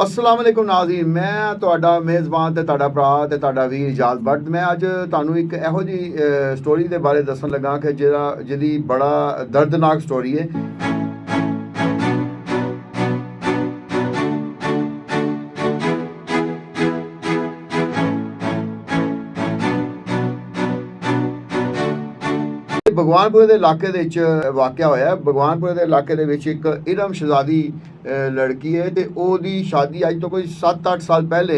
अस्सलाम वालेकुम नाज़रीन, मैं ਤੁਹਾਡਾ ਮੇਜ਼ਬਾਨ ਤੇ ਤੁਹਾਡਾ ਭਰਾ ਤੇ ਤੁਹਾਡਾ ਵੀਰ ਇਜਾਜ਼ ਬੱਟ। ਮੈਂ ਅੱਜ ਤੁਹਾਨੂੰ ਇੱਕ ਇਹੋ ਜਿਹੀ ਸਟੋਰੀ ਦੇ ਬਾਰੇ ਦੱਸਣ ਲੱਗਾ ਕਿ ਜਿਹਦੀ ਬੜਾ ਦਰਦਨਾਕ ਸਟੋਰੀ ਹੈ। भगवानपुरे के इलाके के वाक़या होया। भगवानपुरे के इलाके एक इरम शहजादी लड़की है तो ओदी शादी अज तो कोई 7-8 साल पहले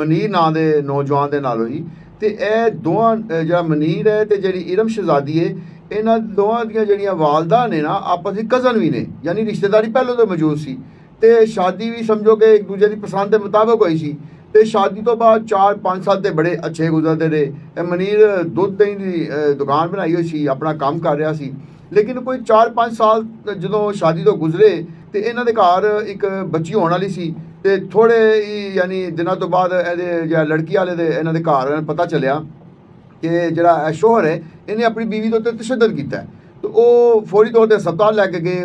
मनीर नां दे नौजवान दे नाल हुई। तो यह दोवां जिहड़ा मनीर है तो जिहड़ी इरम शहजादी है, इन्हां दोवां दियां जिहड़ियां वालदा ने ना आपस में कज़न भी ने, यानी रिश्तेदारी पहलों तो मौजूद सी ते शादी भी समझो कि एक दूजे की पसंद के मुताबिक हुई सी। तो शादी तो बाद 4-5 साल तो बड़े अच्छे गुजरते रहे। मनीर दुध दही की दुकान बनाई हुई सी, अपना काम कर रहा सी। लेकिन कोई 4-5 साल जो शादी तो गुजरे तो इन्हों के घर एक बच्ची होने वाली सी। तो थोड़े ही यानी दिनों तो बाद जो लड़की वाले दे इन्हों के घर पता चलिया कि जरा शोहर है इन्हें अपनी बीवी के उत्ते तशद्दुद किया है। तो वो फौरी तौर पर अस्पताल लैके गए।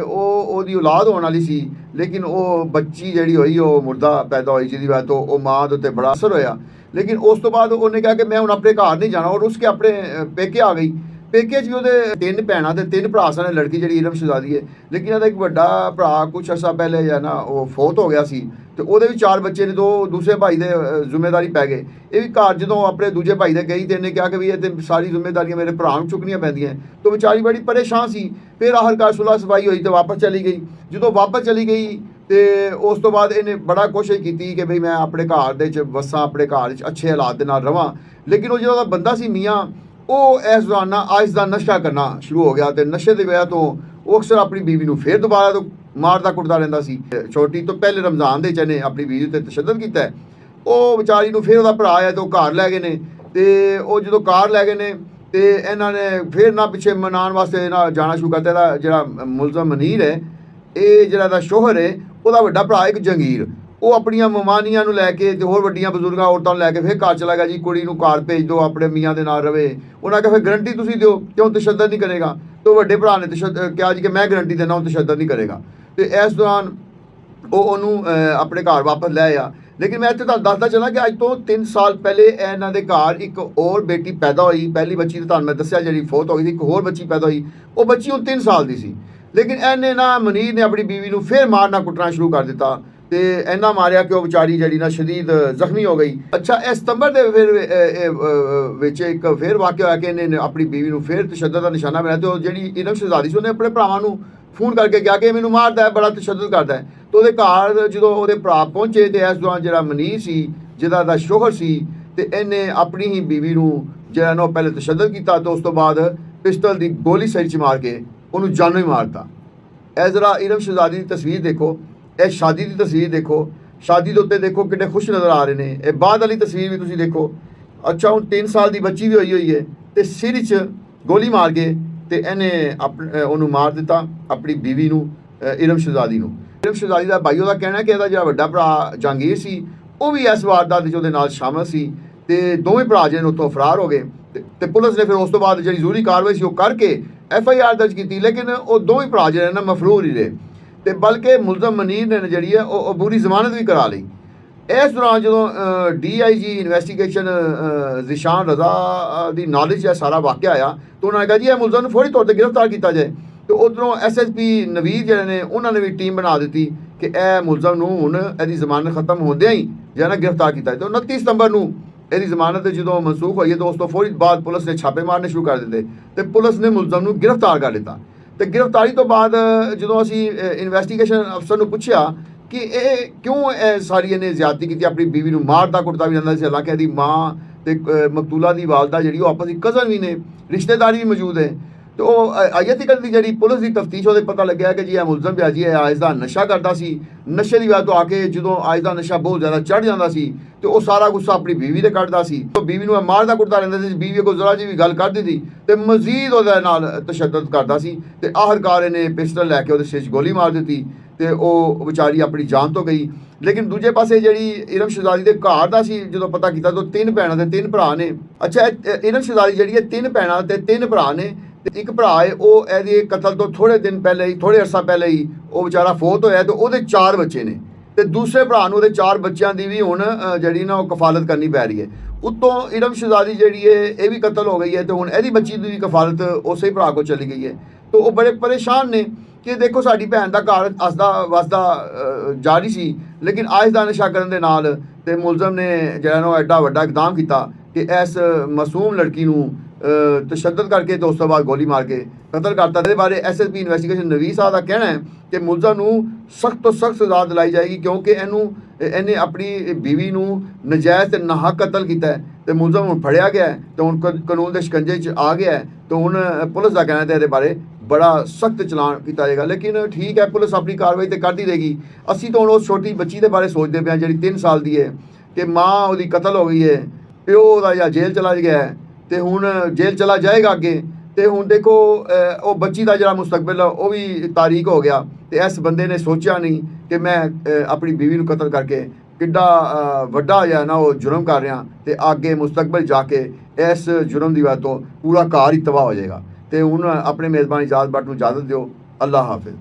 ओदी औलाद होने वाली सी, लेकिन वो बच्ची जी हुई वो मुर्दा पैदा हुई, जिसकी वजह तो वो माँ के उत्ते बड़ा असर होया। लेकिन उस तो बाद उन्हें कहा कि मैं हूँ अपने घर नहीं जाना, और उसके अपने पेके आ गई। पेके च भी वो 3 भैन ते 3 भरा सन। लड़की जी इरम शहजादी है, लेकिन एक बड़ा भरा कुछ अर्सा पहले जो है ना वो फौत हो गया सी। तो वो भी 4 बच्चे ने, तो दूसरे भाई दे जिम्मेदारी पै गए। ये भी घर जो अपने दूजे भाई दे गई तो इन्हें कहा कि भी ये सारी जिम्मेदारियां मेरे भरा नूं चुकनियां पैंदियां। तो बेचारी बड़ी परेशान सी। फिर आखिरकार सुलह सफाई हुई तो वापस चली गई। जो वापस चली गई तो उस तो बाद इन्हें बड़ा कोशिश की कि बई मैं अपने घर दे वसा, अपने घर अच्छे हालात दे नाल रवां। लेकिन वो जो बंदा सी मियाँ, वो इस दौरान आहिस्ता नशा करना शुरू हो गया। तो नशे की वजह तो वो अक्सर अपनी बीवी को फिर दोबारा तो मारता कुटता रहता सी। छोटी तो पहले रमज़ान दे चने अपनी बीवी ते तशद्दुद किया है। वो बेचारी को फिर वह भरा है तो घर लै गए ने। तो जो घर लै गए ने तो इन्होंने फिर ना पिछे मनाने वास्ते ना जाना शुरू करता। जो मुलजम मनीर है, ये जो शोहर है, वह बड़ा भरा एक जंगीर, वो अपनिया ममानियां लैके तो होर वड्डियां बजुर्ग औरतों लैके फिर घर चला गया जी। कुड़ी नूं घर भेज दो, अपने मियाँ के नाल रवे। उन्हें कहा फिर गारंटी तुसीं दिओ कि हुण तशद्दुद नहीं करेगा। तो वड्डे भरा ने कहा जी कि मैं गारंटी देना हुण तशद्दुद नहीं करेगा। तो इस दौरान वो अपने घर वापस लै आया। लेकिन मैं इत्थे तुहानूं दसदा चला कि अज तो 3 साल पहले इन्हां दे घर एक और बेटी पैदा हुई। पहली बच्ची तो तुहानूं मैं दस्सिया जी फौत हो गई थी, एक होर बच्ची पैदा हुई। वो बच्ची हुण 3 साल की सी। लेकिन इन्हें ना मनीर ने अपनी बीवी को फिर मारना कुटना शुरू कर दिता। तो इन्ना मारिया कि वह बेचारी जी ना शदीद जख्मी हो गई। अच्छा, इस सितंबर के फिर एक फिर वाक़या होया कि इन्हें अपनी बीवी को फिर तशद्दुद का निशाना बनाया। तो जी इरम शहजादी से उन्हें अपने भरावां नूं फोन करके कहा कि मैनूं मारदा है, बड़ा तशद्दुद करता है। तो वो घर जो वो भरा पहुँचे तो इस दौरान जो मनीर सी, जिहदा शोहर सी, तो इन्हें अपनी ही बीवी को जो ना पहले तशद्दुद किया। तो उस तो बाद पिस्टल की गोली सिर च मार के उन्होंने जानों ही मारता। ए जरा इरम शहजादी की तस्वीर देखो, यह शादी की तस्वीर देखो, शादी के उत्ते देखो कितने खुश नज़र आ रहे हैं। यह बाद वाली तस्वीर भी तुसीं देखो। अच्छा, हुण 3 साल की बच्ची भी हुई है तो सिर च गोली मार के तो इन्हें उन्होंने मार दिता अपनी बीवी नूं, इरम शहजादी नूं। इरम शहजादी का भाई का कहना है कि इहदा जिहड़ा वड्डा भरा जहांगीर सी, वो भी इस वारदात विच उहदे नाल शामिल सी। ते दोवें भरा जिहड़े उत्थों फरार हो गए। तो पुलिस ने फिर उस तो बाद जिहड़ी जरूरी कार्रवाई सी वो करके FIR दर्ज की। लेकिन वो दोवें भरा जिहड़े ना मफरूर ही रहे। तो बल्कि मुलजम मनीर ने जी है वो अबूरी जमानत भी करा ली। इस दौरान जो DIG इन्वेस्टिगेशन ज़िशान रज़ा की नॉलेज है सारा वाक़या आया, तो उन्होंने कहा जी यह मुलजम फौरी तौर पर गिरफ्तार किया जाए। तो उधरों SSP नवीद जिहड़े ने उन्होंने भी टीम बना दी कि यह मुलजम नूं हुण इहदी जमानत खत्म होंदे ही जो ना गिरफ्तार किया जाए। तो 29 सितंबर नूं इहदी जमानत जो मनसूख हुई है तो उस तो फौरी बाद पुलिस ने छापे मारने शुरू कर दिते। तो पुलिस ने मुलजम नूं गिरफ्तार कर लिता। तो गिरफ्तारी तो बाद जो असी इन्वेस्टिगेशन अफसर नूं पुछया कि क्यों सारी इन्हें ज्यादती की, अपनी बीवी को मारता कुटता भी रहता। हालांकि यदि माँ तो मकतूला की वालदा जी आपस की कज़न भी ने, रिश्तेदारी भी मौजूद है। तो अजे तक की जी पुलिस की तफ्तीश वो पता लग्या कि जी यह मुलजम भी जी आहिस्ता नशा करता सी। नशे की वजह तो आके जो आहिस्ता नशा बहुत ज़्यादा चढ़ जाता सी तो वह सारा गुस्सा अपनी बीवी से कढ़ता सी। तो बीवी को मारता कुटता रहता सी। बीवी को जरा जी भी गल कर दी तो मजीद वो तशद्दुद करता सी। तो आखिरकार इन्हें पिस्टल लैके वो सिर गोली मार दी तो वो बेचारी अपनी जान तो गई। लेकिन दूजे पासे जी इरम शहजादी के घर का जो पता किया तो 3 भैन ते 3 भरा ने। अच्छा, इरम शहजादी जी 3 भैन ते 3 भरा ने। एक भरा है वो कतल तो थोड़े दिन पहले ही, थोड़े अरसा पहले ही वो बेचारा फौत होया। तो वो 4 बच्चे ने। ਤੇ ਦੂਸਰੇ ਭਰਾ ਨੂੰ ਉਹਦੇ 4 ਬੱਚਿਆਂ ਦੀ ਵੀ ਹੁਣ ਜਿਹੜੀ ਨਾ ਉਹ ਕਫਾਲਤ ਕਰਨੀ ਪੈ ਰਹੀ ਹੈ। ਉੱਤੋਂ ਇਲਮ ਸ਼ਹਜ਼ਾਦੀ ਜਿਹੜੀ ਹੈ ਇਹ ਵੀ ਕਤਲ ਹੋ ਗਈ ਹੈ ਤੇ ਹੁਣ ਇਹਦੀ ਬੱਚੀ ਦੀ ਵੀ ਕਫਾਲਤ ਉਸੇ ਭਰਾ ਕੋਲ ਚਲੀ ਗਈ ਹੈ। ਤਾਂ ਉਹ ਬੜੇ ਪਰੇਸ਼ਾਨ ਨੇ ਕਿ ਦੇਖੋ ਸਾਡੀ ਭੈਣ ਦਾ ਘਰ ਹੱਸਦਾ ਵਸਦਾ ਜਾਰੀ ਸੀ, ਲੇਕਿਨ ਆਇਸ਼ ਦਾ ਨਸ਼ਾ ਕਰਨ ਦੇ ਨਾਲ ਤੇ ਮੁਲਜ਼ਮ ਨੇ ਜਿਹੜਾ ਨਾ ਐਡਾ ਵੱਡਾ ਇਕਦਾਮ ਕੀਤਾ ਕਿ ਇਸ ਮਾਸੂਮ ਲੜਕੀ ਨੂੰ ਤਸ਼ੱਦਦ ਕਰਕੇ ਤੇ ਉਸ ਤੋਂ ਬਾਅਦ ਗੋਲੀ ਮਾਰ ਕੇ ਕਤਲ ਕਰਤਾ। ਇਹਦੇ ਬਾਰੇ ਐਸਐਸਪੀ ਇਨਵੈਸਟੀਗੇਸ਼ਨ ਨਵੀਦ ਸਾਹਿਬ ਦਾ ਕਹਿਣਾ ਹੈ ਕਿ ਮੁਲਜ਼ਮ ਨੂੰ ਸਖਤ ਤੋਂ ਸਖਤ ਸਜ਼ਾ ਦਿਲਾਈ ਜਾਏਗੀ, ਕਿਉਂਕਿ ਇਹਨੇ ਆਪਣੀ ਬੀਵੀ ਨੂੰ ਨਜਾਇਜ਼ ਤੇ ਨਾਹਕ ਕਤਲ ਕੀਤਾ ਹੈ ਤੇ ਮੁਲਜ਼ਮ ਹੁਣ ਫੜਿਆ ਗਿਆ ਹੈ ਤੇ ਹੁਣ ਕਾਨੂੰਨ ਦੇ ਸ਼ਿਕੰਜੇ 'ਚ ਆ ਗਿਆ ਹੈ। ਤੇ ਹੁਣ ਪੁਲਿਸ ਦਾ ਕਹਿਣਾ ਤੇ ਇਹਦੇ ਬਾਰੇ ਬੜਾ ਸਖਤ ਚਲਾਨ ਕੀਤਾ ਜਾਏਗਾ। ਲੇਕਿਨ ਠੀਕ ਹੈ, ਪੁਲਿਸ ਆਪਣੀ ਕਾਰਵਾਈ ਤੇ ਕਰਦੀ ਰਹੇਗੀ। ਅਸੀਂ ਤਾਂ ਹੁਣ ਉਸ ਛੋਟੀ ਬੱਚੀ ਦੇ ਬਾਰੇ ਸੋਚਦੇ ਪਏ ਹਾਂ ਜਿਹੜੀ 3 ਸਾਲ ਦੀ ਹੈ ਕਿ ਮਾਂ ਉਹਦੀ ਕਤਲ ਹੋ ਗਈ ਹੈ, ਪਿਓ ਉਹਦਾ ਜਾਂ ਜੇਲ੍ਹ ਚਲਾ ਗਿਆ ਹੈ ਤੇ ਹੁਣ ਜੇਲ੍ਹ ਚਲਾ ਜਾਏਗਾ ਅੱਗੇ। ਤੇ ਹੁਣ ਦੇਖੋ ਉਹ ਬੱਚੀ ਦਾ ਜਿਹੜਾ ਮੁਸਤਕਬਲ ਉਹ ਵੀ ਤਾਰੀਕ ਹੋ ਗਿਆ ਤੇ ਇਸ ਬੰਦੇ ਨੇ ਸੋਚਿਆ ਨਹੀਂ ਕਿ ਮੈਂ ਆਪਣੀ ਬੀਵੀ ਨੂੰ ਕਤਲ ਕਰਕੇ ਕਿੱਡਾ ਵੱਡਾ ਜਾਂ ਨਾ ਉਹ ਜੁਰਮ ਕਰ ਰਿਹਾ ਤੇ ਅੱਗੇ ਮੁਸਤਕਬਲ ਜਾ ਕੇ ਇਸ ਜੁਰਮ ਦੀ ਵਜ੍ਹਾ ਤੋਂ ਪੂਰਾ ਘਰ ਹੀ ਤਬਾਹ ਹੋ ਜਾਏਗਾ। ਤੇ ਹੁਣ ਆਪਣੇ ਮੇਜ਼ਬਾਨ ਇਜਾਜ਼ ਬੱਟ ਨੂੰ ਇਜਾਜ਼ਤ ਦਿਓ। ਅੱਲਾ ਹਾਫਿਜ਼।